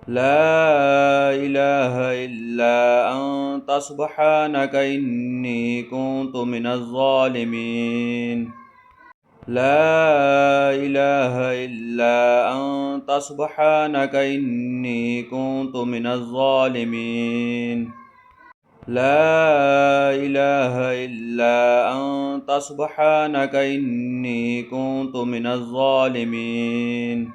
لا إله إلا أنت سبحانك إني كنت من الظالمين. لا إله إلا أنت سبحانك إني كنت من الظالمين. لا إله إلا أنت سبحانك إني كنت من الظالمين.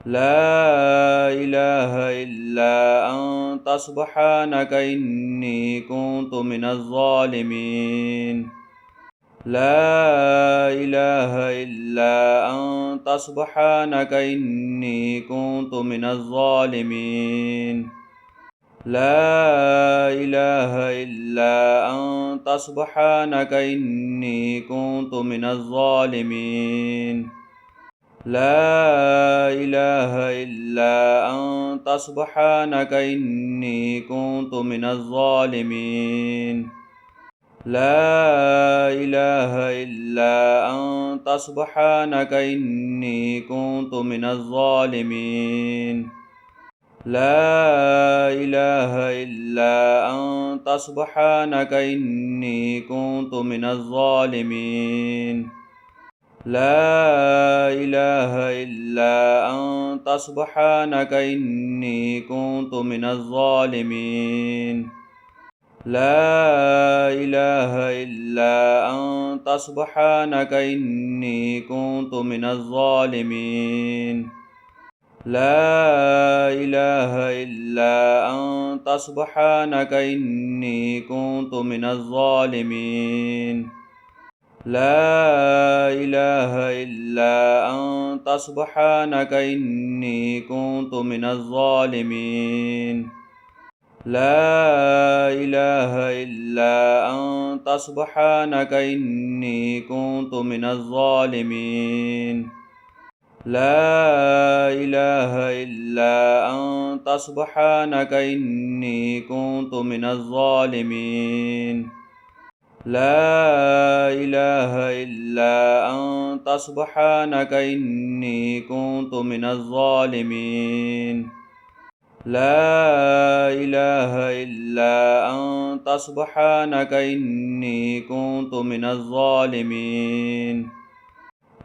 لا إله إلا أنت سبحانك إني كنت من الظالمين. لا إله إلا أنت سبحانك إني كنت من الظالمين. لا إله إلا أنت سبحانك إني كنت من الظالمين. لا إله إلا أنت سبحانك إني كنت من الظالمين. لا إله إلا أنت سبحانك إني كنت من الظالمين. لا إله إلا أنت سبحانك إني كنت من الظالمين. لا إله إلا أنت سبحانك إني كنت من الظالمين. لا إله إلا أنت سبحانك إني كنت من الظالمين. لا إله إلا أنت سبحانك إني كنت من الظالمين. لا إله إلا أنت سبحانك إني كنت من الظالمين. لا إله إلا أنت سبحانك إني كنت من الظالمين. لا إله إلا أنت سبحانك إني كنت من الظالمين. لا إله إلا أنت سبحانك إني كنت من الظالمين. لا إله إلا أنت سبحانك إني كنت من الظالمين.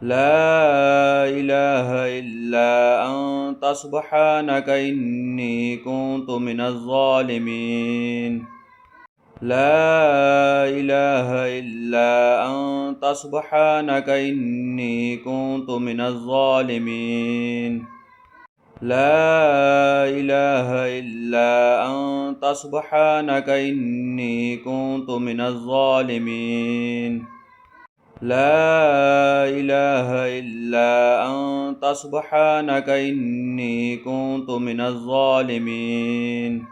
لا إله إلا أنت سبحانك إني كنت من الظالمين. لا إله إلا أنت سبحانك إني كنت من الظالمين. لا إله إلا أنت سبحانك إني كنت من الظالمين. لا إله إلا أنت سبحانك إني كنت من الظالمين.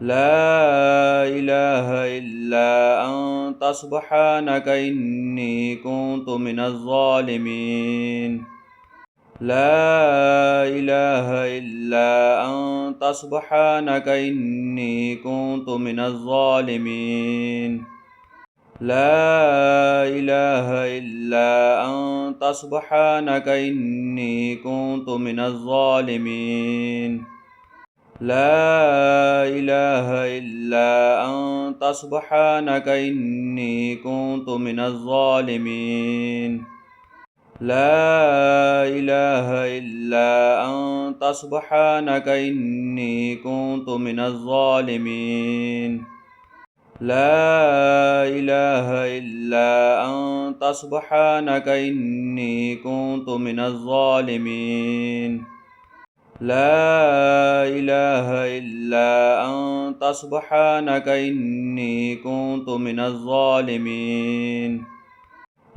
لا إله إلا أنت سبحانك إني كنت من الظالمين. لا إله إلا أنت سبحانك إني كنت من الظالمين. لا إله إلا أنت سبحانك إني كنت من الظالمين. لا إله إلا أنت سبحانك إني كنت من الظالمين. لا إله إلا أنت سبحانك إني كنت من الظالمين. لا إله إلا أنت سبحانك إني كنت من الظالمين. لا إله إلا أنت سبحانك إني كنت من الظالمين.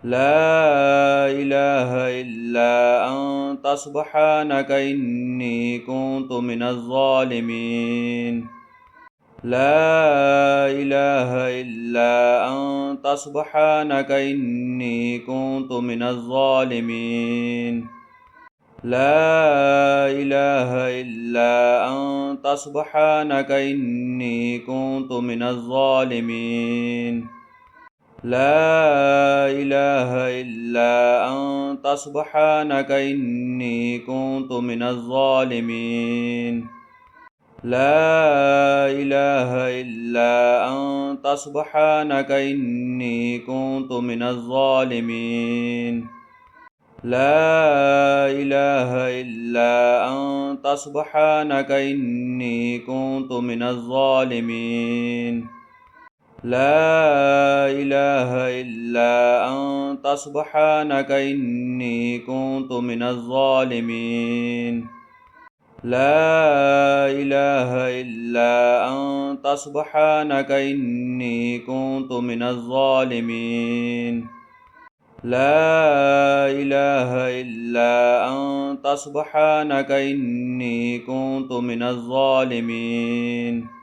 لا إله إلا أنت سبحانك إني كنت من الظالمين. لا إله إلا أنت سبحانك إني كنت من الظالمين. لا إله إلا أنت سبحانك إني كنت من الظالمين. لا إله إلا أنت سبحانك إني كنت من الظالمين لا إله إلا أنت سبحانك إني كنت من الظالمين لا إله إلا أنت سبحانك إني كنت من الظالمين لا إله إلا أنت سبحانك إني كنت من الظالمين لا إله إلا أنت سبحانك إني كنت من الظالمين لا إله إلا أنت سبحانك إني كنت من الظالمين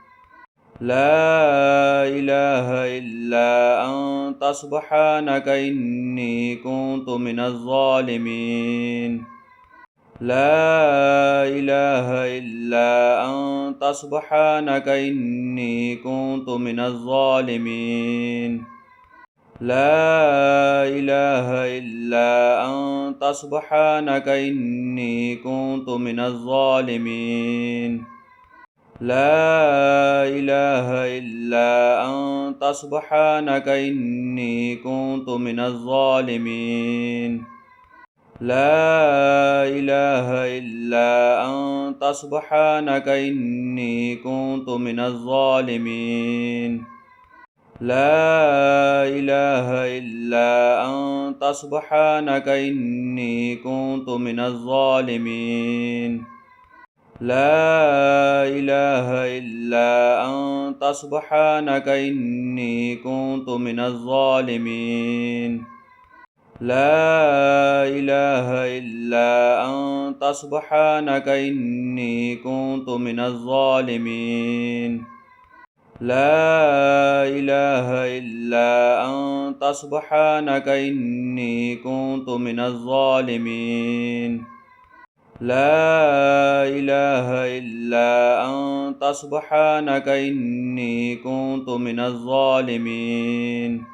لا إله إلا أنت سبحانك إني كنت من الظالمين لا إله إلا أنت سبحانك إني كنت من الظالمين لا إله إلا أنت سبحانك إني كنت من الظالمين لا إله إلا أنت سبحانك إني كنت من الظالمين لا إله إلا أنت سبحانك إني كنت من الظالمين لا إله إلا أنت سبحانك إني كنت من الظالمين لا إله إلا أنت سبحانك إني كنت من الظالمين لا إله إلا أنت سبحانك إني كنت من الظالمين لا إله إلا أنت سبحانك إني كنت من الظالمين لا إله إلا أنت سبحانك إني كنت من الظالمين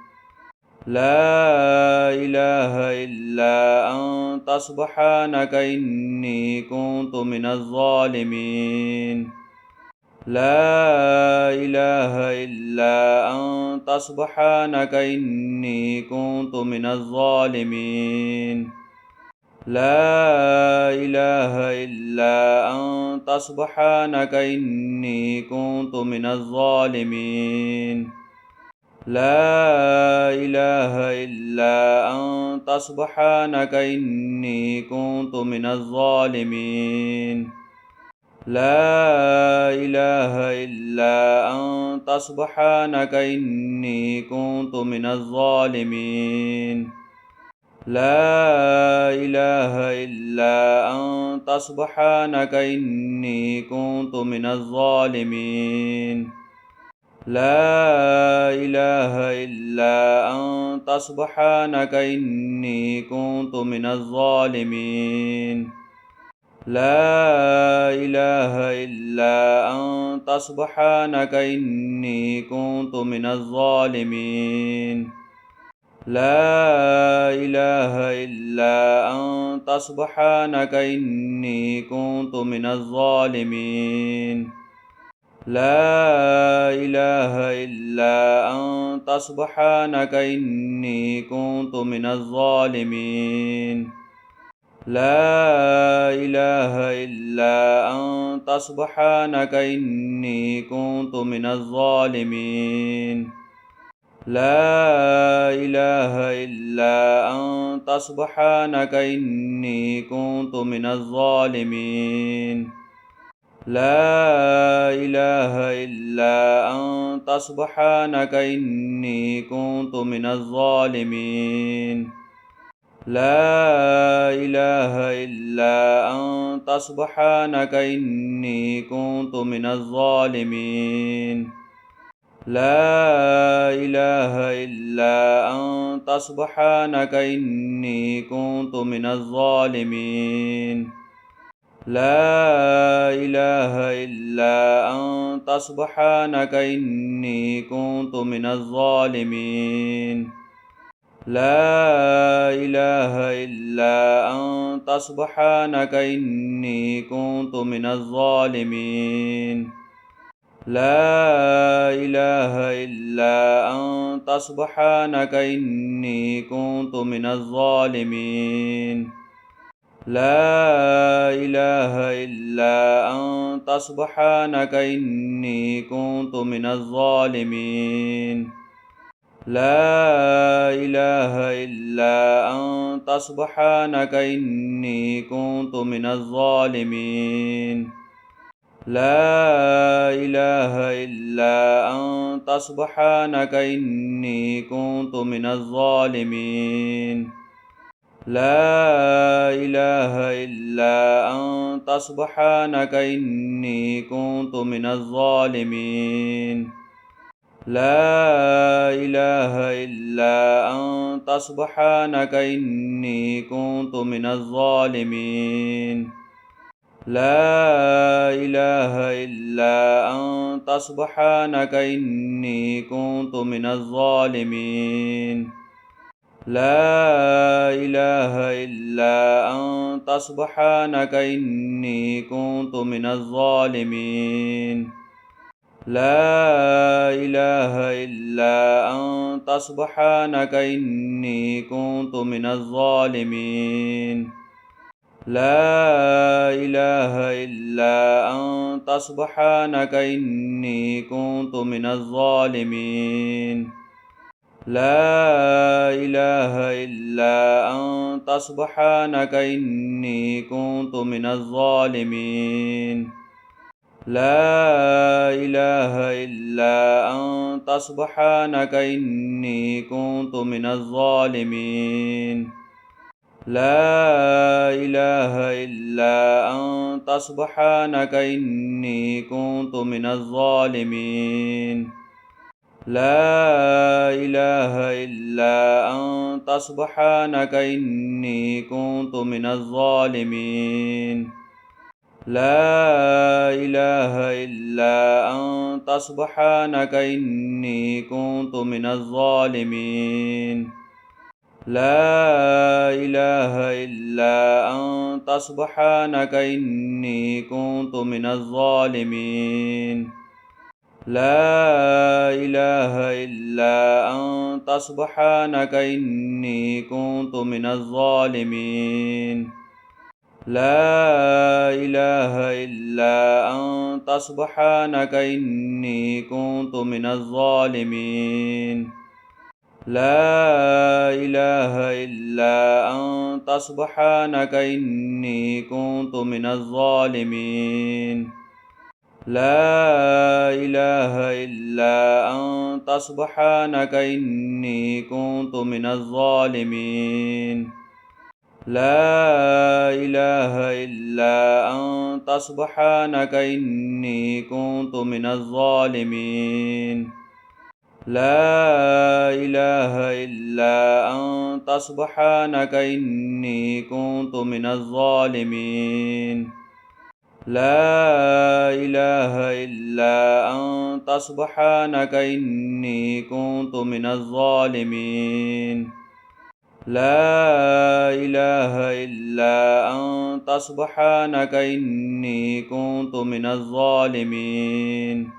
لا إله إلا أنت سبحانك إني كنت من الظالمين لا إله إلا أنت سبحانك إني كنت من الظالمين لا إله إلا أنت سبحانك إني كنت من الظالمين لا إله إلا أنت سبحانك إني كنت من الظالمين لا إله إلا أنت سبحانك إني كنت من الظالمين لا إله إلا أنت سبحانك إني كنت من الظالمين لا إله إلا أنت سبحانك إني كنت من الظالمين لا إله إلا أنت سبحانك إني كنت من الظالمين لا إله إلا أنت سبحانك إني كنت من الظالمين لا إله إلا أنت سبحانك إني كنت من الظالمين لا إله إلا أنت سبحانك إني كنت من الظالمين لا إله إلا أنت سبحانك إني كنت من الظالمين لا إله إلا أنت سبحانك إني كنت من الظالمين لا إله إلا أنت سبحانك إني كنت من الظالمين لا إله إلا أنت سبحانك إني كنت من الظالمين لا إله إلا أنت أنت سبحانك إني كنت من الظالمين لا إله إلا أنت سبحانك إني كنت من الظالمين لا إله إلا أنت سبحانك إني كنت من الظالمين لا إله إلا أنت سبحانك إني كنت من الظالمين لا إله إلا أنت سبحانك إني كنت من الظالمين لا إله إلا أنت سبحانك إني كنت من الظالمين لا إله إلا أنت سبحانك إني كنت من الظالمين لا إله إلا أنت سبحانك إني كنت من الظالمين لا إله إلا أنت سبحانك إني كنت من الظالمين لا إله إلا أنت سبحانك إني كنت من الظالمين لا إله إلا أنت سبحانك إني كنت من الظالمين لا إله إلا أنت سبحانك إني كنت من الظالمين لا إله إلا أنت سبحانك إني كنت من الظالمين لا إله إلا أنت سبحانك إني كنت من الظالمين لا إله إلا أنت سبحانك إني كنت من الظالمين لا إله إلا أنت سبحانك إني كنت من الظالمين لا إله إلا أنت سبحانك إني كنت من الظالمين لا إله إلا أنت سبحانك إني كنت من الظالمين لا إله إلا أنت سبحانك إني كنت من الظالمين لا إله إلا أنت سبحانك إني كنت من الظالمين لا إله إلا أنت سبحانك إني كنت من الظالمين لا إله إلا أنت سبحانك إني كنت من الظالمين لا إله إلا أنت سبحانك إني كنت من الظالمين لا إله إلا أنت سبحانك إني كنت من الظالمين لا إله إلا أنت سبحانك إني كنت من الظالمين لا إله إلا أنت سبحانك إني كنت من الظالمين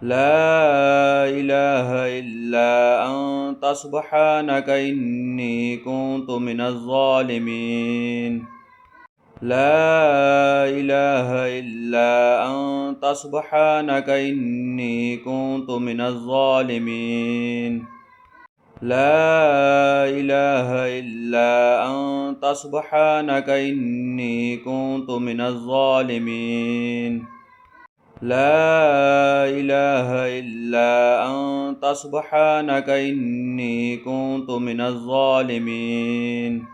لا إله إلا أنت سبحانك إني كنت من الظالمين لا إله إلا أنت سبحانك إني كنت من الظالمين لا إله إلا أنت سبحانك إني كنت من الظالمين لا إله إلا أنت سبحانك إني كنت من الظالمين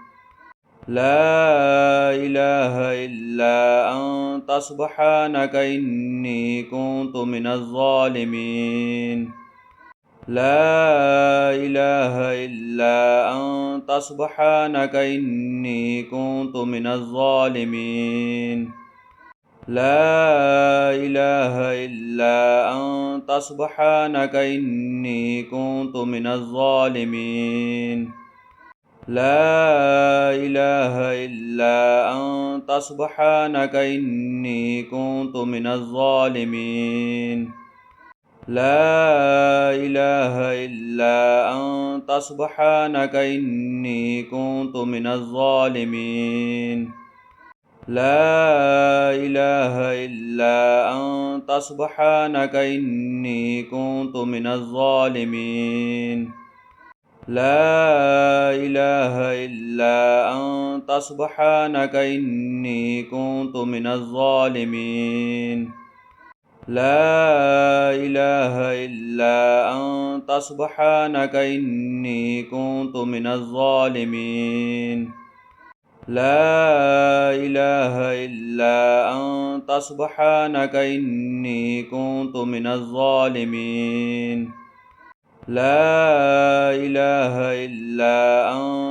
لا إله إلا أنت سبحانك إني كنت من الظالمين لا إله إلا أنت سبحانك إني كنت من الظالمين لا إله إلا أنت سبحانك إني كنت من الظالمين لا إله إلا أنت سبحانك إني كنت من الظالمين لا إله إلا أنت سبحانك إني كنت من الظالمين لا إله إلا أنت سبحانك إني كنت من الظالمين لا إله إلا أنت سبحانك إني كنت من الظالمين لا إله إلا أنت سبحانك إني كنت من الظالمين لا إله إلا أنت سبحانك إني كنت من الظالمين لا إله إلا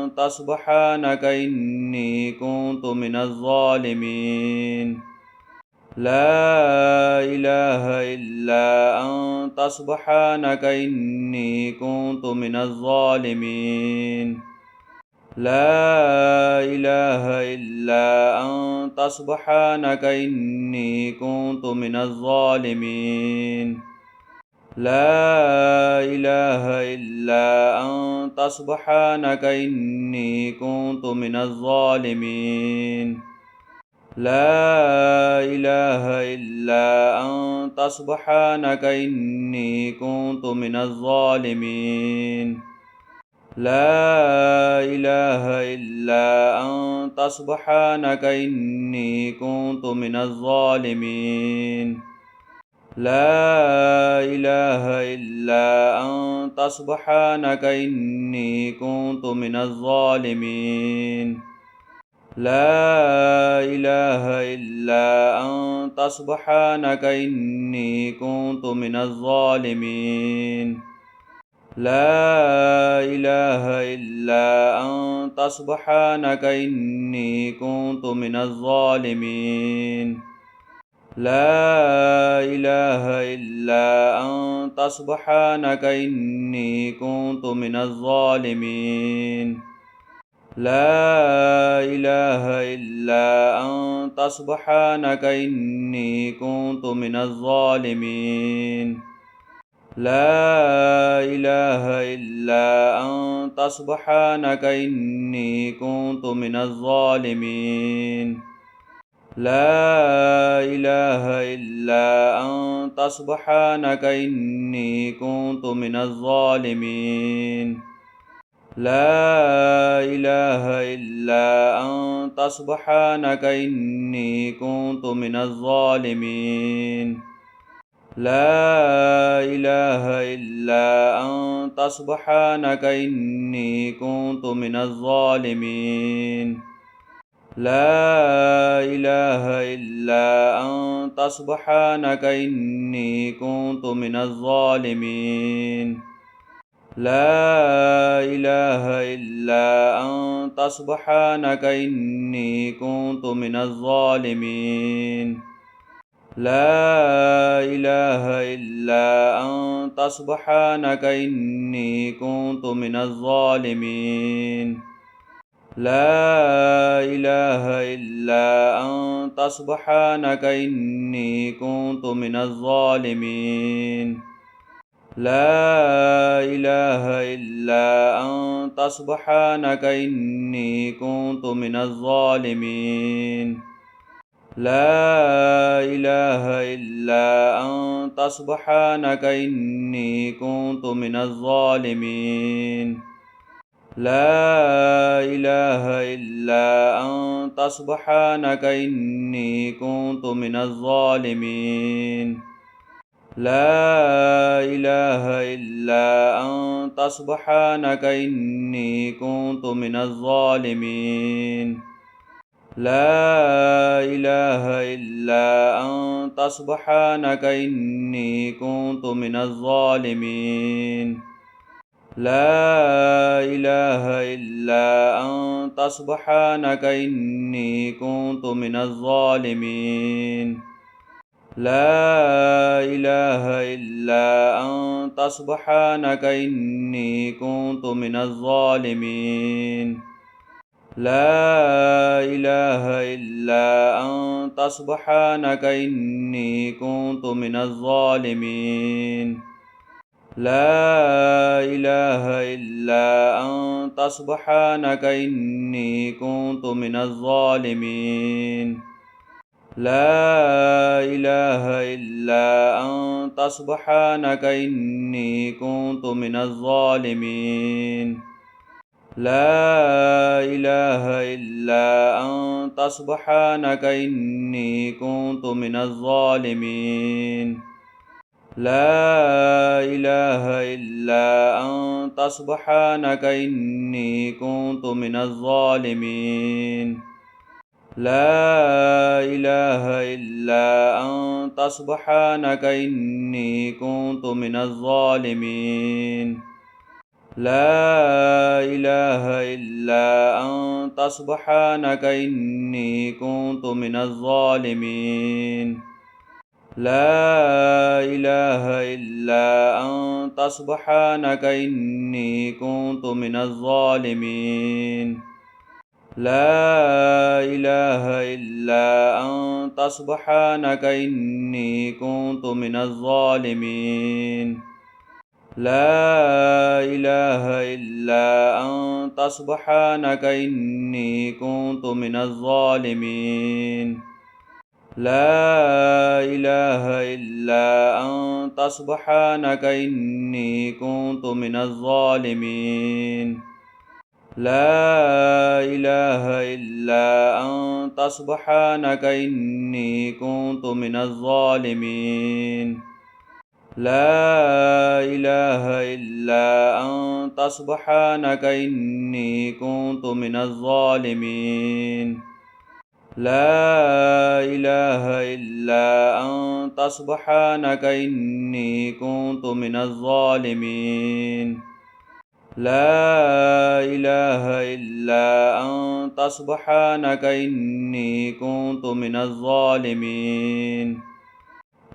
أنت سبحانك إني كنت من الظالمين لا إله إلا أنت سبحانك إني كنت من الظالمين لا إله إلا أنت سبحانك إني كنت من الظالمين لا إله إلا أنت سبحانك إني كنت من الظالمين لا إله إلا أنت سبحانك إني كنت من الظالمين لا إله إلا أنت سبحانك إني كنت من الظالمين لا إله إلا أنت سبحانك إني كنت من الظالمين لا إله إلا أنت سبحانك إني كنت من الظالمين لا إله إلا أنت سبحانك إني كنت من الظالمين لا إله إلا أنت سبحانك إني كنت من الظالمين لا إله إلا أنت سبحانك إني كنت من الظالمين لا إله إلا أنت سبحانك إني كنت من الظالمين لا إله إلا أنت سبحانك إني كنت من الظالمين لا إله إلا أنت سبحانك إني كنت من الظالمين لا إله إلا أنت سبحانك إني كنت من الظالمين لا إله إلا أنت سبحانك إني كنت من الظالمين لا إله إلا أنت سبحانك إني كنت من الظالمين لا إله إلا أنت سبحانك إني كنت من الظالمين لا إله إلا أنت سبحانك إني كنت من الظالمين لا إله إلا أنت سبحانك إني كنت من الظالمين لا إله إلا أنت سبحانك إني كنت من الظالمين لا إله إلا أنت سبحانك إني كنت من الظالمين لا إله إلا أنت سبحانك إني كنت من الظالمين لا إله إلا أنت سبحانك إني كنت من الظالمين لا إله إلا أنت سبحانك إني كنت من الظالمين لا إله إلا أنت سبحانك إني كنت من الظالمين لا إله إلا أنت سبحانك إني كنت من الظالمين لا إله إلا أنت سبحانك إني كنت من الظالمين لا إله إلا أنت سبحانك إني كنت من الظالمين لا إله إلا أنت سبحانك إني كنت من الظالمين لا إله إلا أنت سبحانك إني كنت من الظالمين لا إله إلا أنت سبحانك إني كنت من الظالمين لا إله إلا أنت سبحانك إني كنت من الظالمين لا إله إلا أنت سبحانك إني كنت من الظالمين لا إله إلا أنت سبحانك إني كنت من الظالمين لا إله إلا أنت سبحانك إني كنت من الظالمين لا إله إلا أنت سبحانك إني كنت من الظالمين لا إله إلا أنت سبحانك إني كنت من الظالمين لا إله إلا أنت سبحانك إني كنت من الظالمين لا إله إلا أنت سبحانك إني كنت من الظالمين لا إله إلا أنت سبحانك إني كنت من الظالمين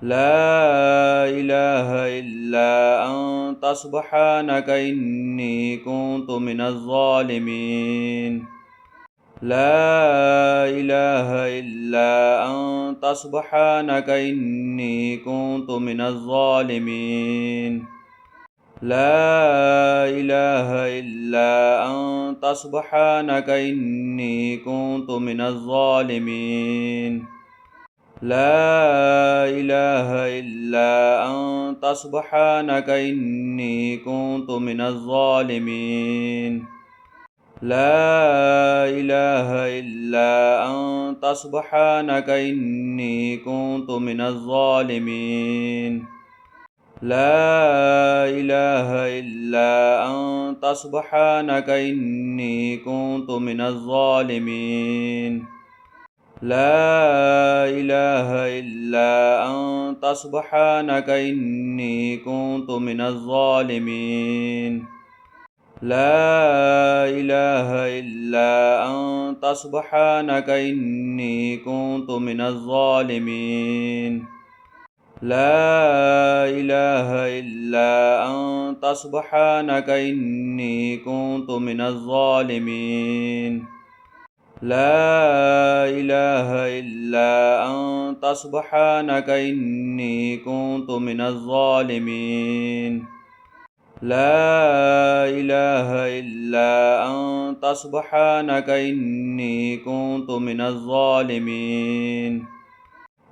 لا إله إلا أنت سبحانك إني كنت من الظالمين لا إله إلا أنت سبحانك إني كنت من الظالمين لا إله إلا أنت سبحانك إني كنت من الظالمين لا إله إلا أنت سبحانك إني كنت من الظالمين لا إله إلا أنت سبحانك إني كنت من الظالمين لا إله إلا أنت سبحانك إني كنت من الظالمين لا إله إلا أنت سبحانك إني كنت من الظالمين لا إله إلا أنت سبحانك إني كنت من الظالمين لا إله إلا أنت سبحانك إني كنت من الظالمين لا إله إلا أنت سبحانك إني كنت من الظالمين لا إله إلا أنت سبحانك إني كنت من الظالمين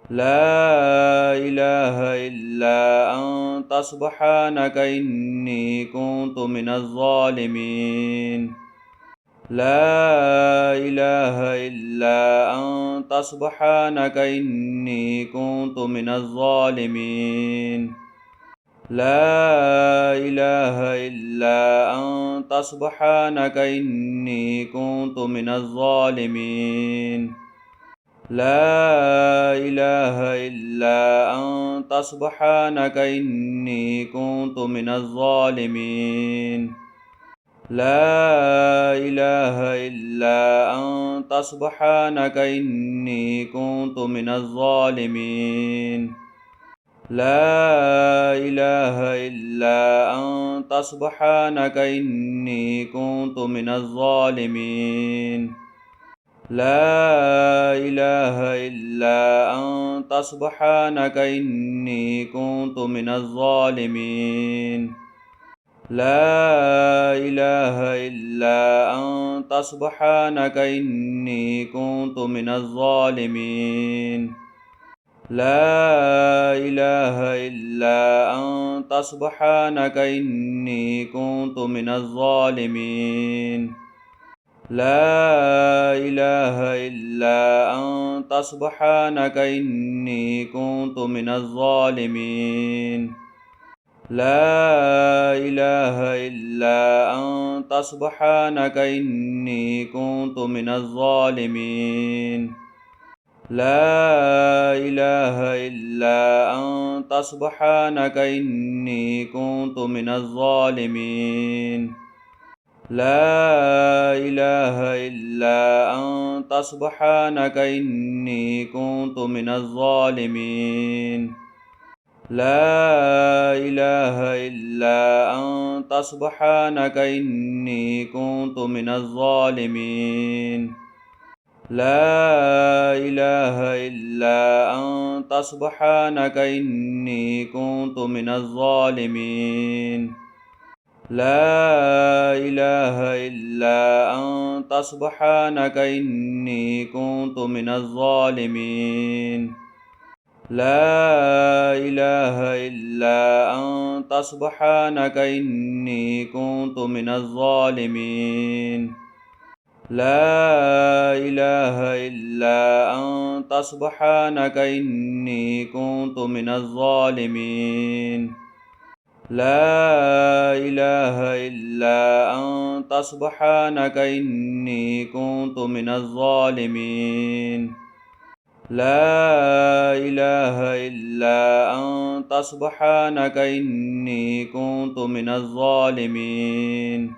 لا إله إلا أنت سبحانك إني كنت من الظالمين لا إله إلا أنت سبحانك إني كنت من الظالمين لا إله إلا أنت سبحانك إني كنت من الظالمين لا إله إلا أنت سبحانك إني كنت من الظالمين لا إله إلا أنت سبحانك إني كنت من الظالمين لا إله إلا أنت سبحانك إني كنت من الظالمين لا إله إلا أنت سبحانك إني كنت من الظالمين لا إله إلا أنت سبحانك إني كنت من الظالمين لا إله إلا أنت سبحانك إني كنت من الظالمين لا إله إلا أنت سبحانك إني كنت من الظالمين لا إله إلا أنت سبحانك إني كنت من الظالمين لا إله إلا أنت سبحانك إني كنت من الظالمين لا إله إلا أنت سبحانك إني كنت من الظالمين لا إله إلا أنت سبحانك إني كنت من الظالمين لا إله إلا أنت سبحانك إني كنت من الظالمين لا إله إلا أنت سبحانك إني كنت من الظالمين لا إله إلا أنت سبحانك إني كنت من الظالمين لا إله إلا أنت سبحانك إني كنت من الظالمين لا إله إلا أنت سبحانك إني كنت من الظالمين لا إله إلا أنت سبحانك إني كنت من الظالمين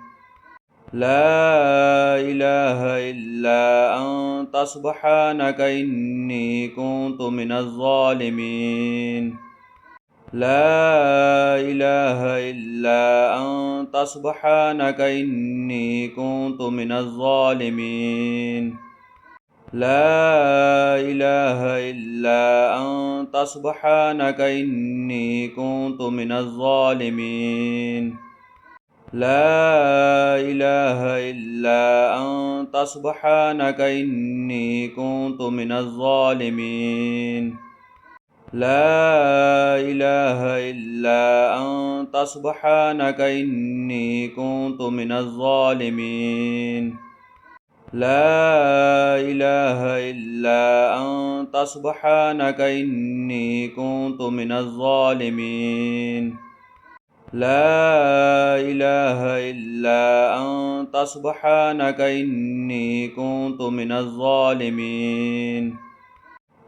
لا إله إلا أنت سبحانك إني كنت من الظالمين لا إله إلا أنت سبحانك إني كنت من الظالمين لا إله إلا أنت سبحانك إني كنت من الظالمين لا إله إلا أنت سبحانك إني كنت من الظالمين لا إله إلا أنت سبحانك إني كنت من الظالمين لا إله إلا أنت سبحانك إني كنت من الظالمين لا إله إلا أنت سبحانك إني كنت من الظالمين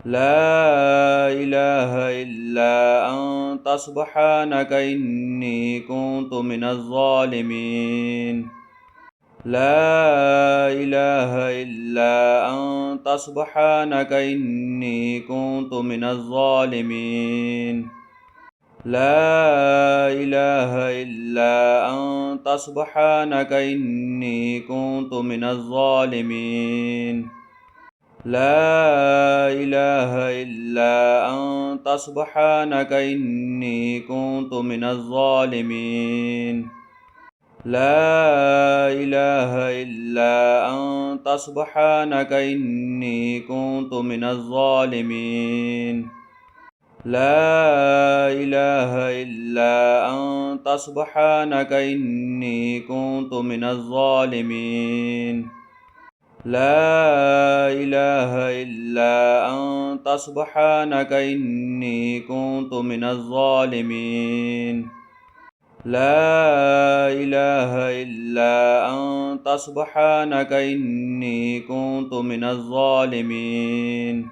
لا إله إلا أنت سبحانك إني كنت من الظالمين لا إله إلا أنت سبحانك إني كنت من الظالمين لا إله إلا أنت سبحانك إني كنت من الظالمين لا إله إلا أنت سبحانك إني كنت من الظالمين لا إله إلا أنت سبحانك إني كنت من الظالمين لا إله إلا أنت سبحانك إني كنت من الظالمين لا إله إلا أنت سبحانك إني كنت من الظالمين لا إله إلا أنت سبحانك إني كنت من الظالمين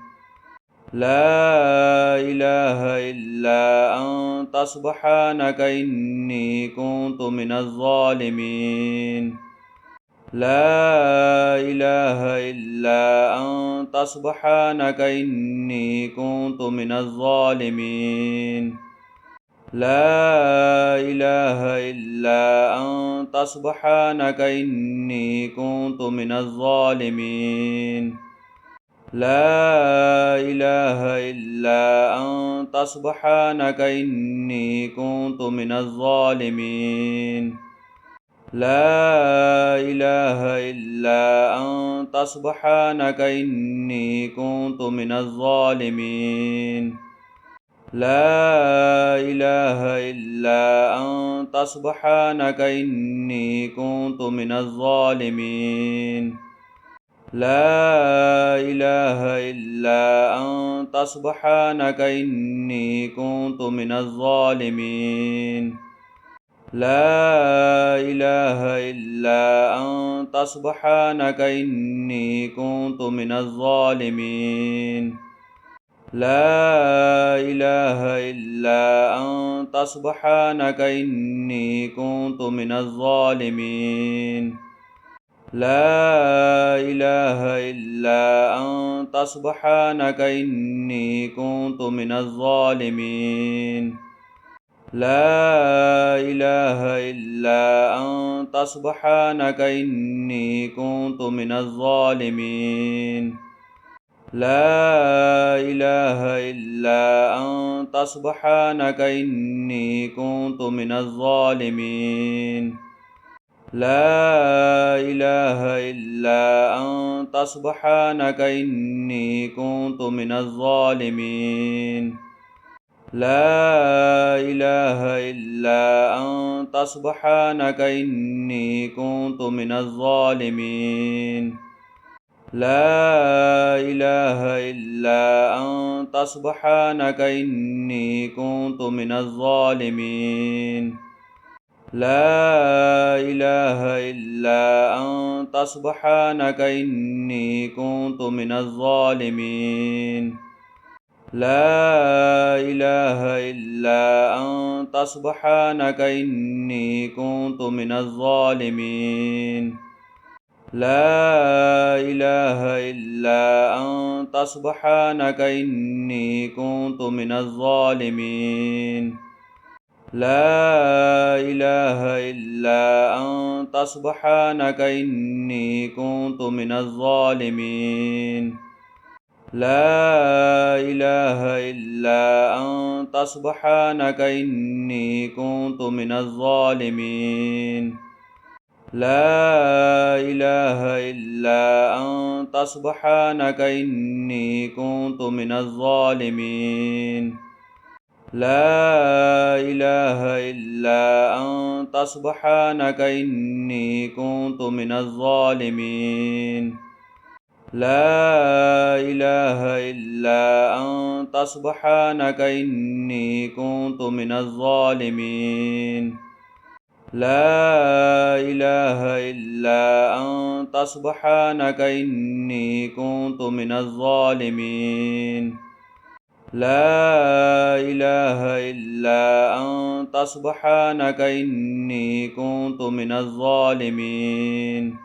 لا إله إلا أنت سبحانك إني كنت من الظالمين لا إله إلا أنت سبحانك إني كنت من الظالمين لا إله إلا أنت سبحانك إني كنت من الظالمين لا إله إلا أنت سبحانك إني كنت من الظالمين لا إله إلا أنت سبحانك إني كنت من الظالمين لا إله إلا أنت سبحانك إني كنت من الظالمين لا إله إلا أنت سبحانك إني كنت من الظالمين لا إله إلا أنت سبحانك إني كنت من الظالمين لا إله إلا أنت سبحانك إني كنت من الظالمين لا إله إلا أنت سبحانك إني كنت من الظالمين لا إله إلا أنت سبحانك إني كنت من الظالمين لا إله إلا أنت سبحانك إني كنت من الظالمين لا إله إلا أنت سبحانك إني كنت من الظالمين لا إله إلا أنت سبحانك إني كنت من الظالمين لا إله إلا أنت سبحانك إني كنت من الظالمين لا إله إلا أنت سبحانك إني كنت من الظالمين لا إله إلا أنت سبحانك إني كنت من الظالمين لا إله إلا أنت سبحانك إني كنت من الظالمين لا إله إلا أنت سبحانك إني كنت من الظالمين لا إله إلا أنت سبحانك إني كنت من الظالمين لا إله إلا أنت سبحانك إني كنت من الظالمين لا إله إلا أنت سبحانك إني كنت من الظالمين لا إله إلا أنت سبحانك إني كنت من الظالمين لا إله إلا أنت سبحانك إني كنت من الظالمين لا إله إلا أنت سبحانك إني كنت من الظالمين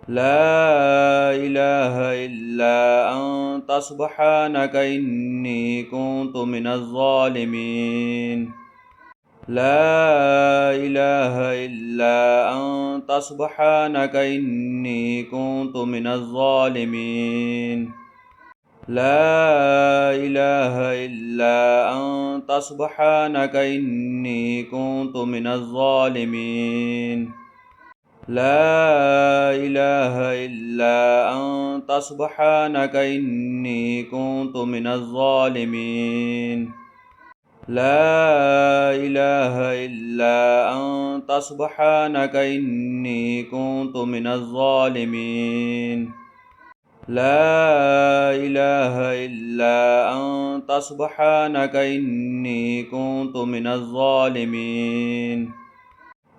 لا إله إلا أنت سبحانك إني كنت من الظالمين لا إله إلا أنت سبحانك إني كنت من الظالمين لا إله إلا أنت سبحانك إني كنت من الظالمين لا إله إلا أنت سبحانك إني كنت من الظالمين لا إله إلا أنت سبحانك إني كنت من الظالمين لا إله إلا أنت سبحانك إني كنت من الظالمين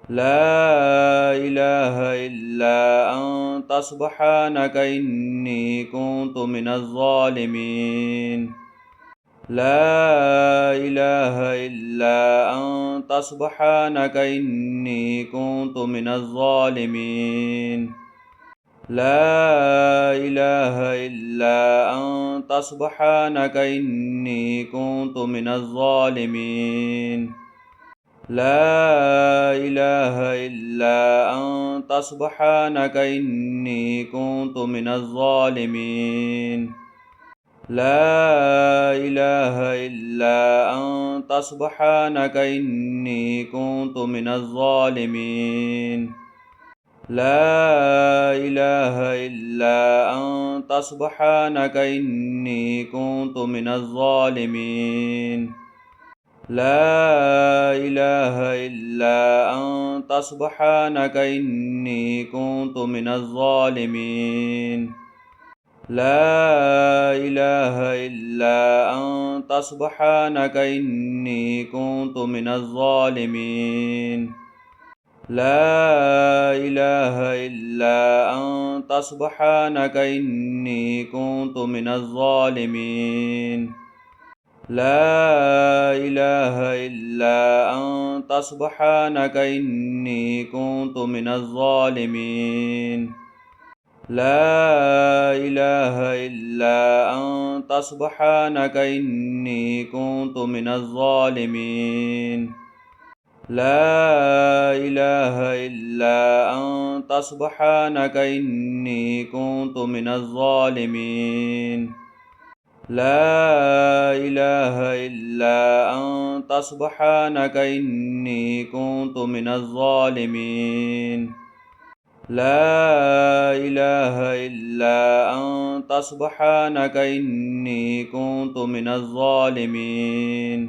لا إله إلا أنت سبحانك إني كنت من الظالمين لا إله إلا أنت سبحانك إني كنت من الظالمين لا إله إلا أنت سبحانك إني كنت من الظالمين لا إله إلا أنت سبحانك إني كنت من الظالمين لا إله إلا أنت سبحانك إني كنت من الظالمين لا إله إلا أنت سبحانك إني كنت من الظالمين لا إله إلا أنت سبحانك إني كنت من الظالمين لا إله إلا أنت سبحانك إني كنت من الظالمين لا إله إلا أنت سبحانك إني كنت من الظالمين لا إله إلا أنت سبحانك إني كنت من الظالمين لا إله إلا أنت سبحانك إني كنت من الظالمين لا إله إلا أنت سبحانك إني كنت من الظالمين لا إله إلا أنت سبحانك إني كنت من الظالمين لا إله إلا أنت سبحانك إني كنت من الظالمين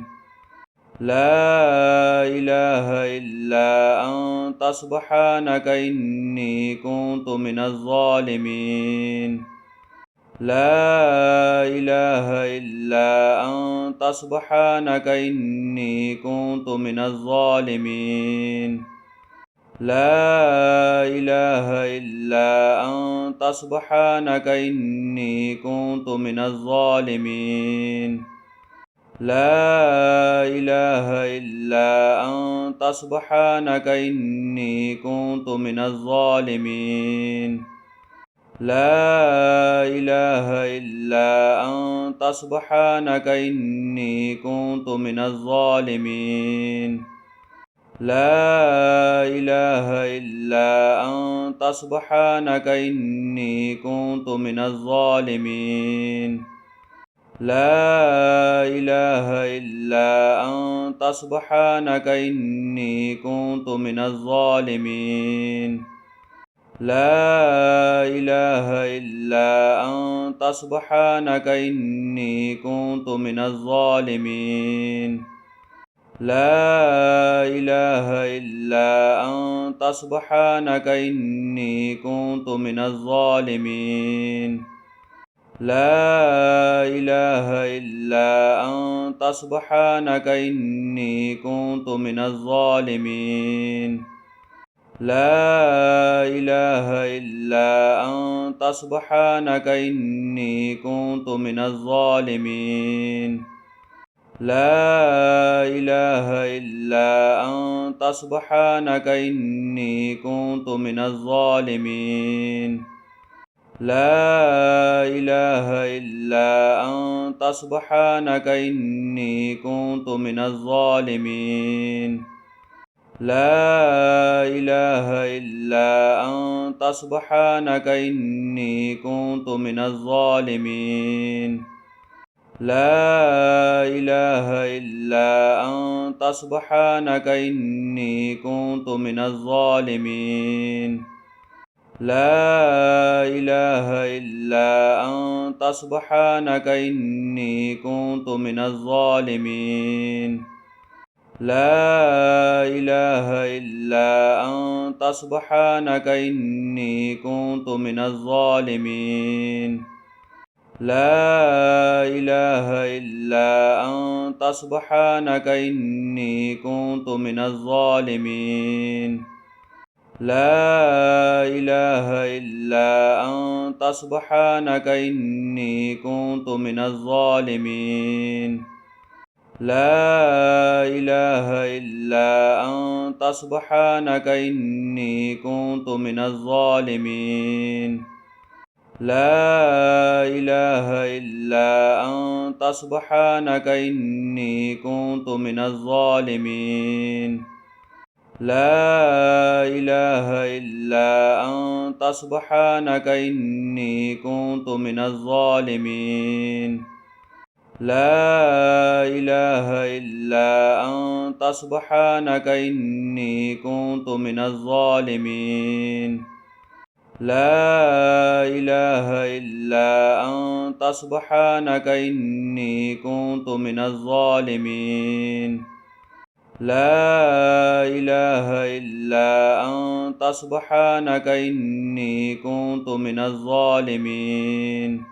لا إله إلا أنت سبحانك إني كنت من الظالمين لا إله إلا أنت سبحانك إني كنت من الظالمين لا إله إلا أنت سبحانك إني كنت من الظالمين لا إله إلا أنت سبحانك إني كنت من الظالمين لا إله إلا أنت سبحانك إني كنت من الظالمين لا إله إلا أنت سبحانك إني كنت من الظالمين لا إله إلا أنت سبحانك إني كنت من الظالمين لا إله إلا أنت سبحانك إني كنت من الظالمين لا إله إلا أنت سبحانك إني كنت من الظالمين لا إله إلا أنت سبحانك إني كنت من الظالمين لا إله إلا أنت سبحانك إني كنت من الظالمين لا إله إلا أنت سبحانك إني كنت من الظالمين لا إله إلا أنت سبحانك إني كنت من الظالمين لا إله إلا أنت سبحانك إني كنت من الظالمين لا إله إلا أنت سبحانك إني كنت من الظالمين لا إله إلا أنت سبحانك إني كنت من الظالمين لا إله إلا أنت أنت سبحانك إني كنت من الظالمين لا إله إلا أنت سبحانك إني كنت من الظالمين لا إله إلا أنت سبحانك إني كنت من الظالمين لا إله إلا أنت سبحانك إني كنت من الظالمين لا إله إلا أنت سبحانك إني كنت من الظالمين لا إله إلا أنت سبحانك إني كنت من الظالمين لا إله إلا أنت سبحانك إني كنت من الظالمين لا إله إلا أنت سبحانك إني كنت من الظالمين لا إله إلا أنت سبحانك إني كنت من الظالمين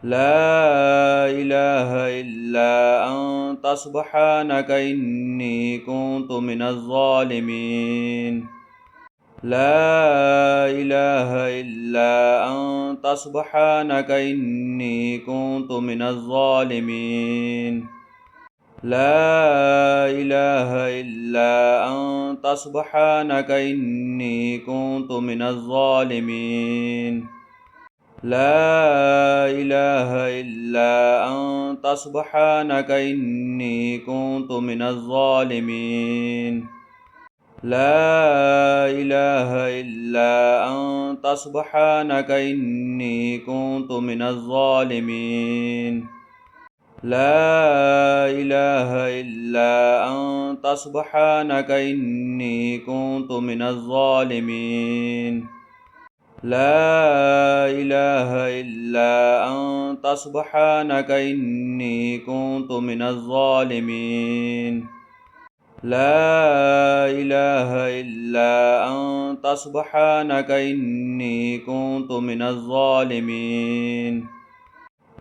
لا إله إلا أنت سبحانك إني كنت من الظالمين لا إله إلا أنت سبحانك إني كنت من الظالمين لا إله إلا أنت سبحانك إني كنت من الظالمين لا إله إلا أنت سبحانك إني كنت من الظالمين لا إله إلا أنت سبحانك إني كنت من الظالمين لا إله إلا أنت سبحانك إني كنت من الظالمين لا إله إلا أنت سبحانك إني كنت من الظالمين لا إله إلا أنت سبحانك إني كنت من الظالمين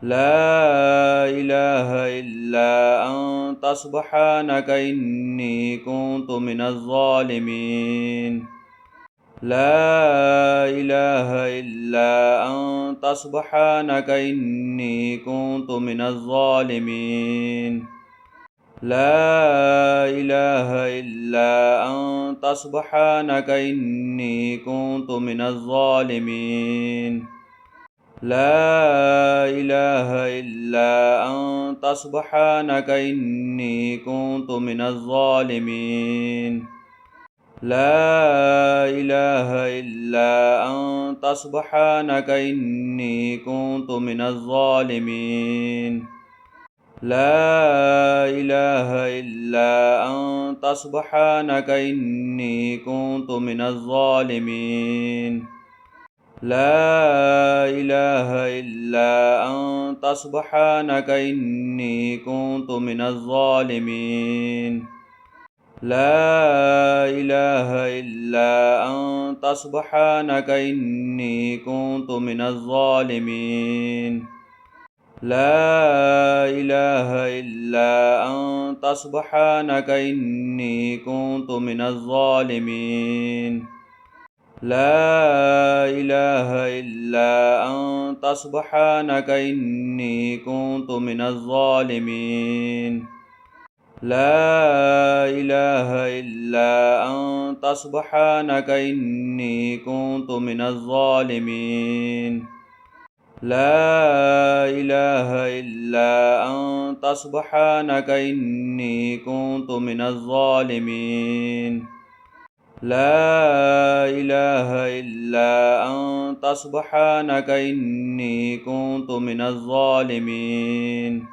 لا إله إلا أنت سبحانك إني كنت من الظالمين لا إله إلا أنت سبحانك إني كنت من الظالمين لا إله إلا أنت سبحانك إني كنت من الظالمين لا إله إلا أنت سبحانك إني كنت من الظالمين لا إله إلا أنت سبحانك إني كنت من الظالمين لا إله إلا أنت سبحانك إني كنت من الظالمين لا إله إلا أنت سبحانك إني كنت من الظالمين لا إله إلا أنت سبحانك إني كنت من الظالمين لا إله إلا أنت سبحانك إني كنت من الظالمين لا إله إلا أنت سبحانك إني كنت من الظالمين لا إله إلا أنت سبحانك إني كنت من الظالمين لا إله إلا أنت سبحانك إني كنت من الظالمين لا إله إلا أنت سبحانك إني كنت من الظالمين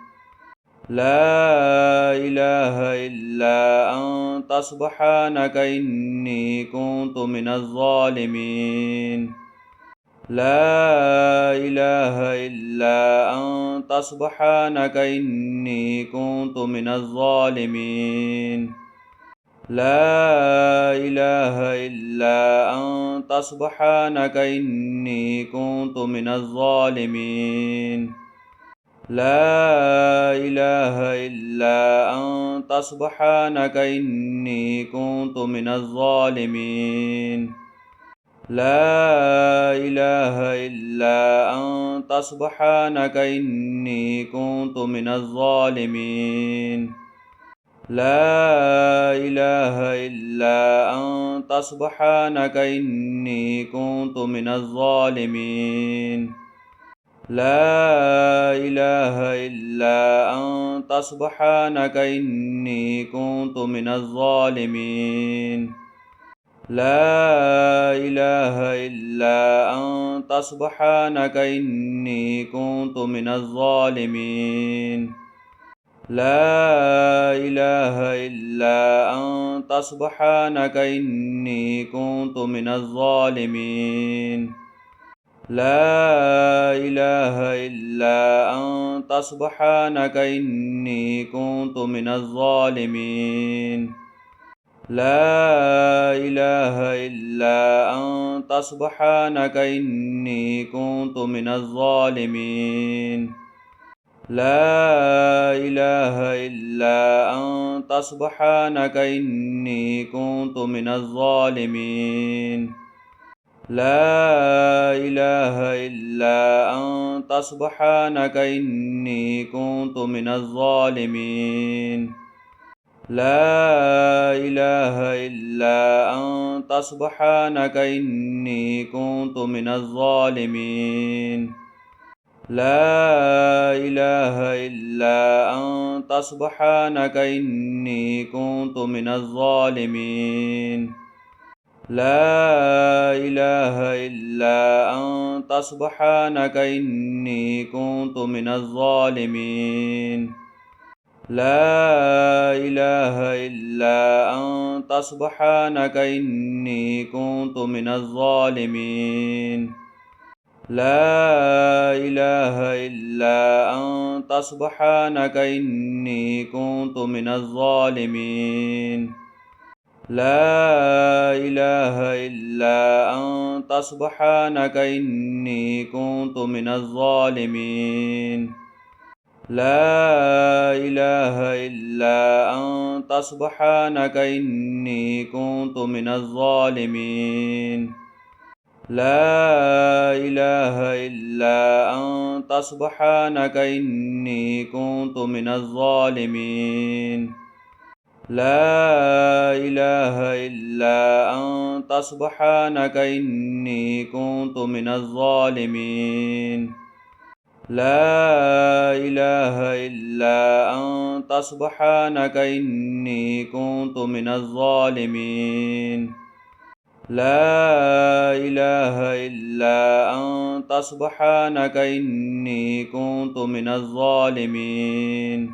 لا إله إلا أنت سبحانك إني كنت من الظالمين لا إله إلا أنت سبحانك إني كنت من الظالمين لا إله إلا أنت سبحانك إني كنت من الظالمين لا إله إلا أنت سبحانك إني كنت من الظالمين لا إله إلا أنت سبحانك إني كنت من الظالمين لا إله إلا أنت سبحانك إني كنت من الظالمين لا إله إلا أنت سبحانك إني كنت من الظالمين لا إله إلا أنت سبحانك إني كنت من الظالمين لا إله إلا أنت سبحانك إني كنت من الظالمين لا إله إلا أنت سبحانك إني كنت من الظالمين لا إله إلا أنت سبحانك إني كنت من الظالمين لا إله إلا أنت سبحانك إني كنت من الظالمين لا إله إلا أنت سبحانك إني كنت من الظالمين لا إله إلا أنت سبحانك إني كنت من الظالمين لا إله إلا أنت سبحانك إني كنت من الظالمين لا إله إلا أنت سبحانك إني كنت من الظالمين لا إله إلا أنت سبحانك إني كنت من الظالمين لا إله إلا أنت سبحانك إني كنت من الظالمين لا إله إلا أنت سبحانك إني كنت من الظالمين لا إله إلا أنت سبحانك إني كنت من الظالمين لا إله إلا أنت سبحانك إني كنت من الظالمين لا إله إلا أنت سبحانك إني كنت من الظالمين لا إله إلا أنت سبحانك إني كنت من الظالمين لا إله إلا أنت سبحانك إني كنت من الظالمين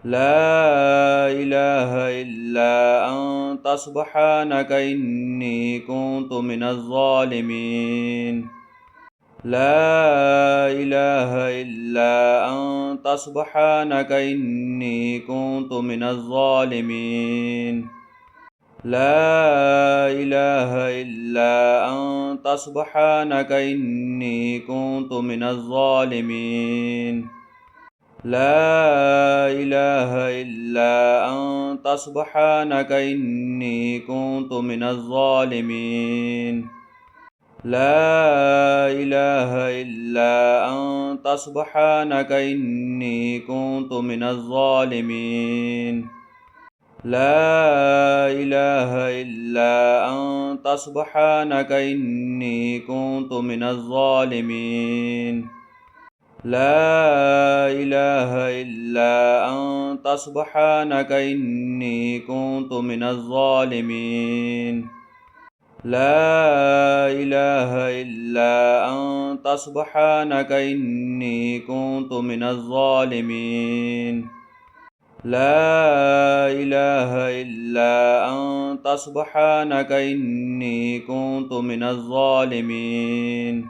لا إله إلا أنت سبحانك إني كنت من الظالمين لا إله إلا أنت سبحانك إني كنت من الظالمين لا إله إلا أنت سبحانك إني كنت من الظالمين لا إله إلا أنت سبحانك إني كنت من الظالمين لا إله إلا أنت سبحانك إني كنت من الظالمين لا إله إلا أنت سبحانك إني كنت من الظالمين لا إله إلا أنت سبحانك إني كنت من الظالمين لا إله إلا أنت سبحانك إني كنت من الظالمين لا إله إلا أنت سبحانك إني كنت من الظالمين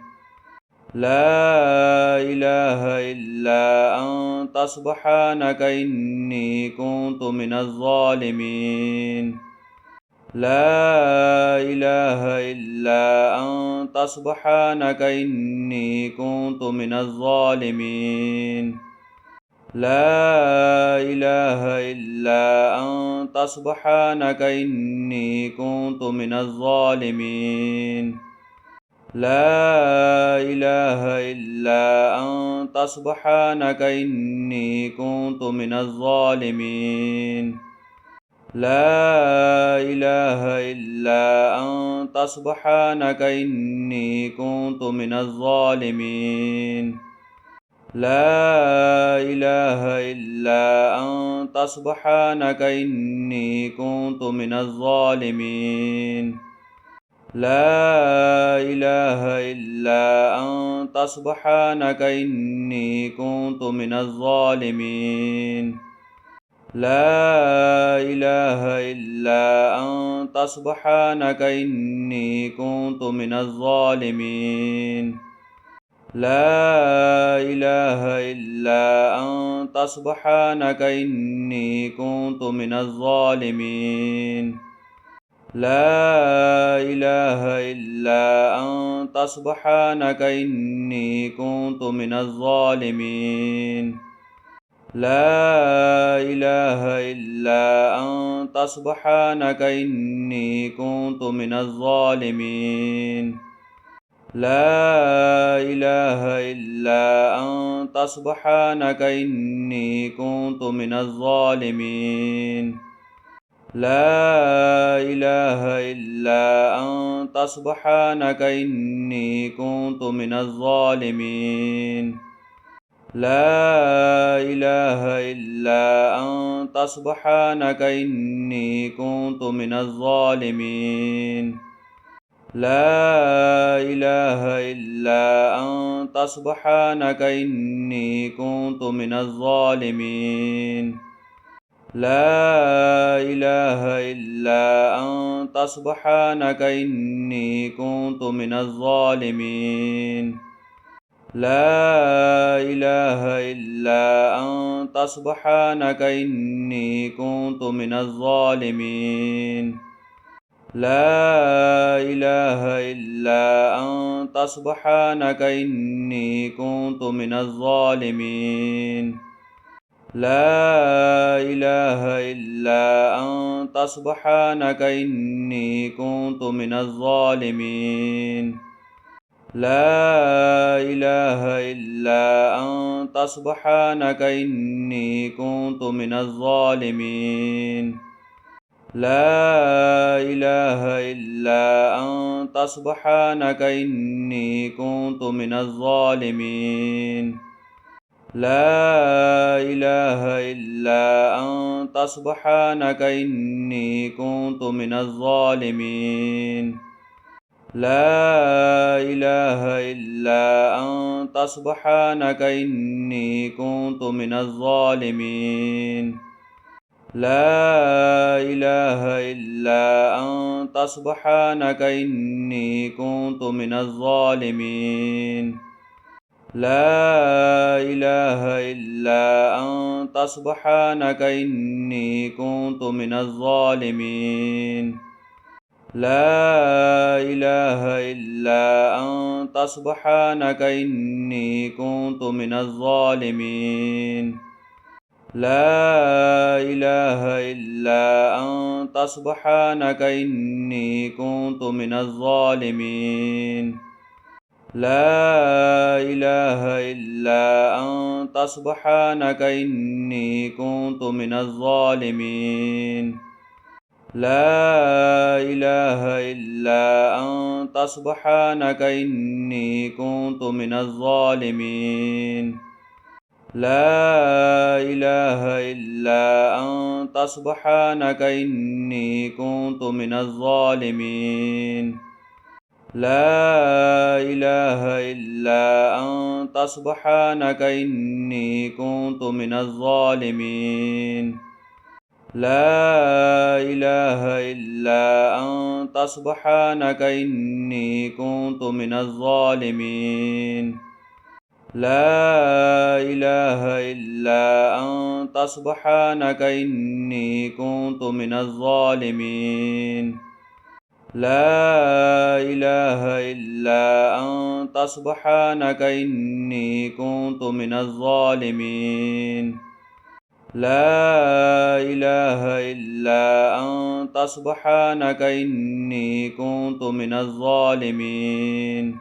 لا إله إلا أنت سبحانك إني كنت من الظالمين لا إله إلا أنت سبحانك إني كنت من الظالمين لا إله إلا أنت سبحانك إني كنت من الظالمين لا إله إلا أنت سبحانك إني كنت من الظالمين لا إله إلا أنت سبحانك إني كنت من الظالمين لا إله إلا أنت سبحانك إني كنت من الظالمين لا إله إلا أنت سبحانك إني كنت من الظالمين لا إله إلا أنت سبحانك إني كنت من الظالمين لا إله إلا أنت سبحانك إني كنت من الظالمين لا إله إلا أنت سبحانك إني كنت من الظالمين لا إله إلا أنت سبحانك إني كنت من الظالمين لا إله إلا أنت سبحانك إني كنت من الظالمين لا إله إلا أنت سبحانك إني كنت من الظالمين لا إله إلا أنت سبحانك إني كنت من الظالمين لا إله إلا أنت سبحانك إني كنت من الظالمين لا إله إلا أنت سبحانك إني كنت من الظالمين لا إله إلا أنت سبحانك إني كنت من الظالمين لا إله إلا أنت سبحانك إني كنت من الظالمين لا إله إلا أنت سبحانك إني كنت من الظالمين لا إله إلا أنت سبحانك إني كنت من الظالمين لا إله إلا أنت سبحانك إني كنت من الظالمين لا إله إلا أنت سبحانك إني كنت من الظالمين لا إله إلا أنت سبحانك إني كنت من الظالمين لا إله إلا أنت سبحانك إني كنت من الظالمين لا إله إلا أنت سبحانك إني كنت من الظالمين لا إله إلا أنت سبحانك إني كنت من الظالمين لا إله إلا أنت سبحانك إني كنت من الظالمين لا إله إلا أنت سبحانك إني كنت من الظالمين لا إله إلا أنت سبحانك إني كنت من الظالمين لا إله إلا أنت سبحانك إني كنت من الظالمين لا إله إلا أنت سبحانك إني كنت من الظالمين لا إله إلا أنت سبحانك إني كنت من الظالمين لا إله إلا أنت سبحانك إني كنت من الظالمين لا إله إلا أنت سبحانك إني كنت من الظالمين لا إله إلا أنت سبحانك إني كنت من الظالمين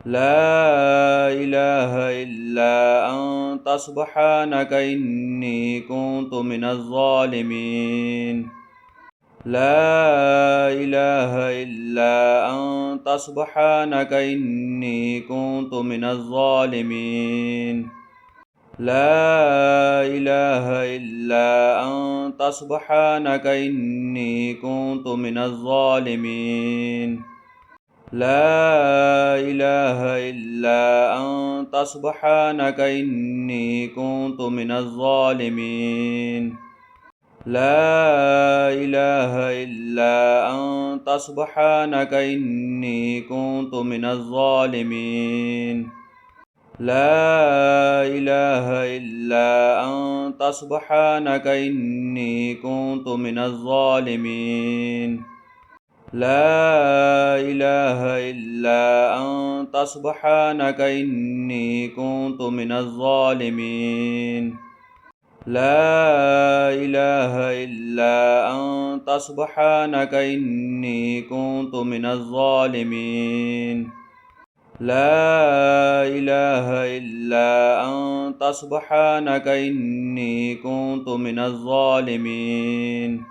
لا إله إلا أنت سبحانك إني كنت من الظالمين لا إله إلا أنت سبحانك إني كنت من الظالمين لا إله إلا أنت سبحانك إني كنت من الظالمين لا إله إلا أنت سبحانك إني كنت من الظالمين لا إله إلا أنت سبحانك إني كنت من الظالمين لا إله إلا أنت سبحانك إني كنت من الظالمين لا إله إلا أنت سبحانك إني كنت من الظالمين لا إله إلا أنت سبحانك إني كنت من الظالمين لا إله إلا أنت سبحانك إني كنت من الظالمين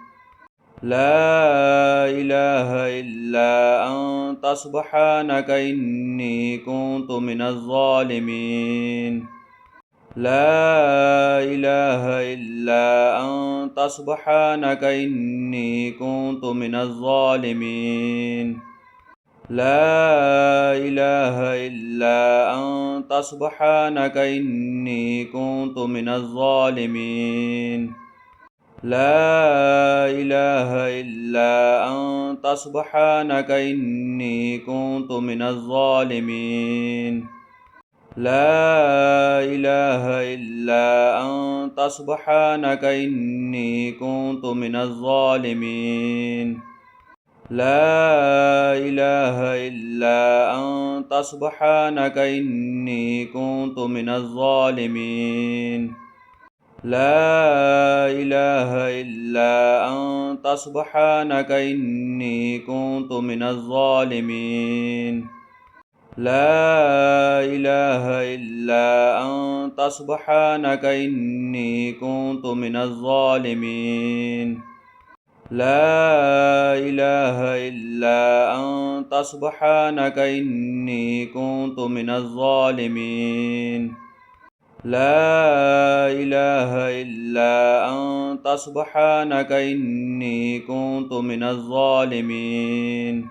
لا إله إلا أنت سبحانك إني كنت من الظالمين لا إله إلا أنت سبحانك إني كنت من الظالمين لا إله إلا أنت سبحانك إني كنت من الظالمين لا إله إلا أنت سبحانك إني كنت من الظالمين لا إله إلا أنت سبحانك إني كنت من الظالمين لا إله إلا أنت سبحانك إني كنت من الظالمين لا إله إلا أنت سبحانك إني كنت من الظالمين لا إله إلا أنت سبحانك إني كنت من الظالمين لا إله إلا أنت سبحانك إني كنت من الظالمين لا إله إلا أنت سبحانك إني كنت من الظالمين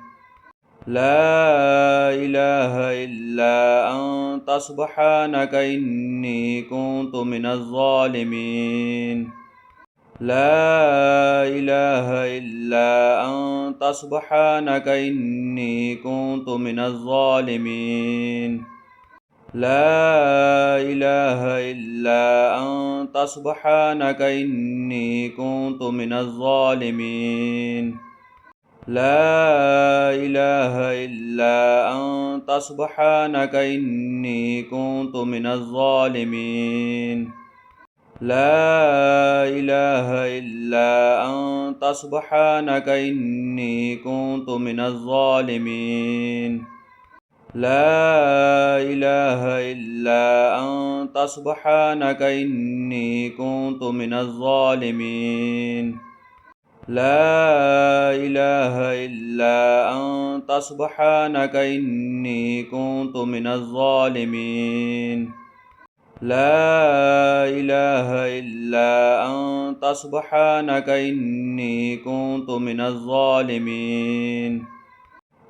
لا إله إلا أنت سبحانك إني كنت من الظالمين لا إله إلا أنت سبحانك إني كنت من الظالمين لا إله إلا أنت سبحانك إني كنت من الظالمين لا إله إلا أنت سبحانك إني كنت من الظالمين لا إله إلا أنت سبحانك إني كنت من الظالمين لا إله إلا أنت سبحانك إني كنت من الظالمين لا إله إلا أنت سبحانك إني كنت من الظالمين لا إله إلا أنت سبحانك إني كنت من الظالمين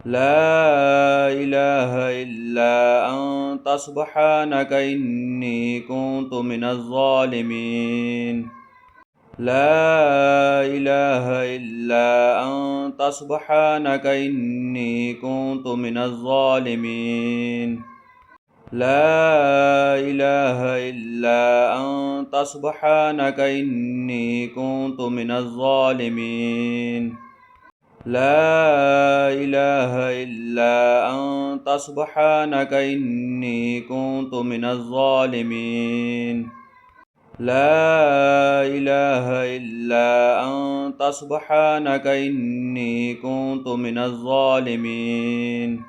لا إله إلا أنت سبحانك إني كنت من الظالمين لا إله سبحانك إني كنت من الظالمين لا إله إلا أنت سبحانك إني كنت من الظالمين لا إله إلا أنت سبحانك إني كنت من الظالمين لا إله إلا أنت سبحانك إني كنت من الظالمين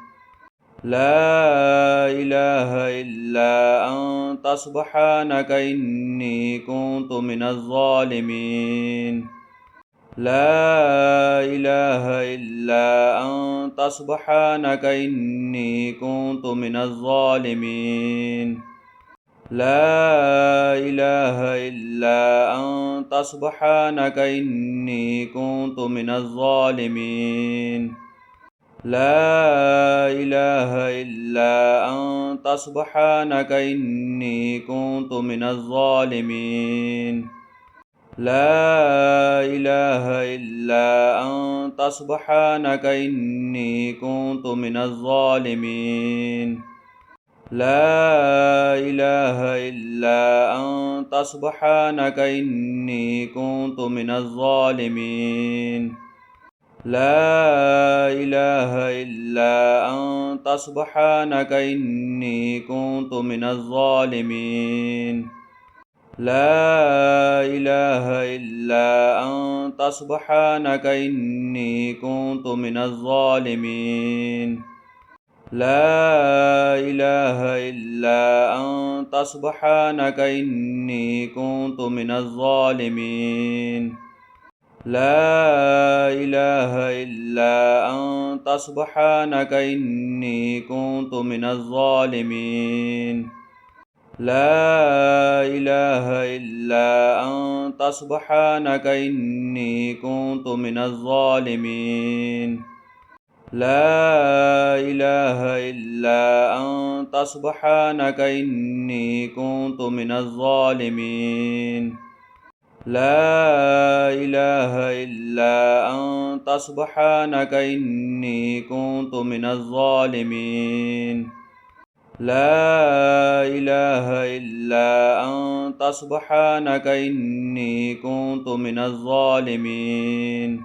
لا إله إلا أنت سبحانك إني كنت من الظالمين لا إله إلا أنت سبحانك إني كنت من الظالمين لا إله إلا أنت سبحانك إني كنت من الظالمين لا إله إلا أنت سبحانك إني كنت من الظالمين لا إله إلا أنت سبحانك إني كنت من الظالمين لا إله إلا أنت سبحانك إني كنت من الظالمين لا إله إلا أنت سبحانك إني كنت من الظالمين لا إله إلا أنت سبحانك إني كنت من الظالمين لا إله إلا أنت سبحانك إني كنت من الظالمين لا إله إلا أنت سبحانك إني كنت من الظالمين لا إله إلا أنت سبحانك إني كنت من الظالمين لا إله إلا أنت سبحانك إني كنت من الظالمين لا إله إلا أنت سبحانك إني كنت من الظالمين لا إله إلا أنت سبحانك إني كنت من الظالمين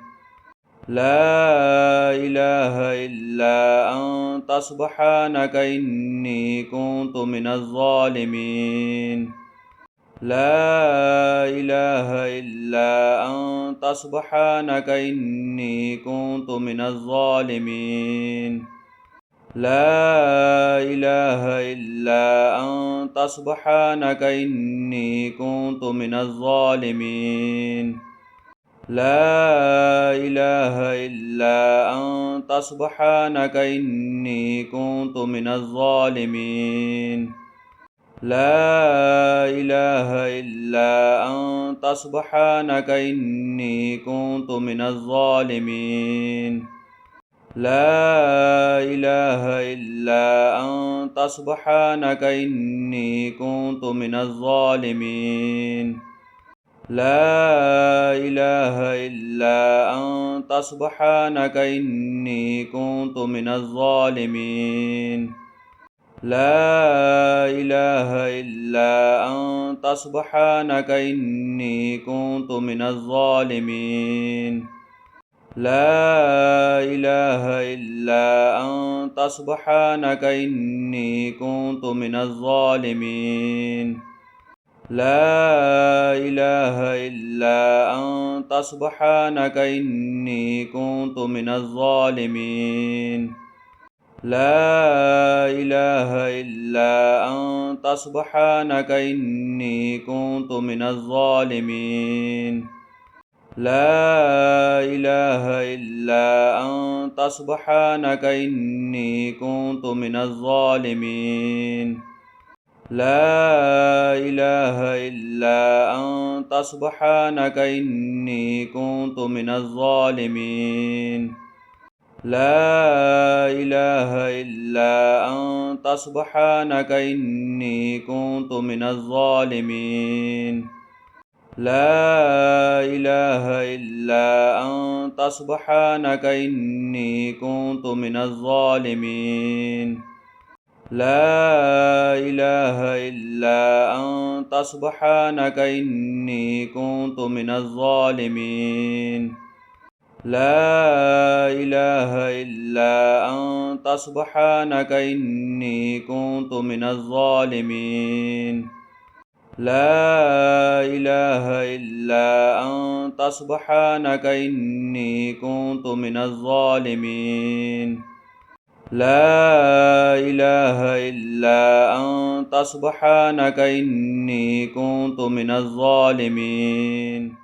لا إله إلا أنت سبحانك إني كنت من الظالمين لا إله إلا أنت سبحانك إني كنت من الظالمين لا إله إلا أنت سبحانك إني كنت من الظالمين لا إله إلا أنت سبحانك إني كنت من الظالمين لا إله إلا أنت سبحانك إني كنت من الظالمين لا إله إلا أنت سبحانك إني كنت من الظالمين لا إله إلا أنت سبحانك إني كنت من الظالمين لا إله إلا أنت سبحانك إني كنت من الظالمين لا إله إلا أنت سبحانك إني كنت من الظالمين لا إله إلا أنت سبحانك إني كنت من الظالمين لا إله إلا أنت سبحانك إني كنت من الظالمين لا إله إلا أنت سبحانك إني كنت من الظالمين لا إله إلا أنت سبحانك إني كنت من الظالمين لا إله إلا أنت سبحانك إني كنت من الظالمين لا إله إلا أنت سبحانك إني كنت من الظالمين لا إله إلا أنت سبحانك إني كنت من الظالمين لا إله إلا أنت سبحانك إني كنت من الظالمين لا إله إلا أنت سبحانك إني كنت من الظالمين لا إله إلا أنت سبحانك إني كنت من الظالمين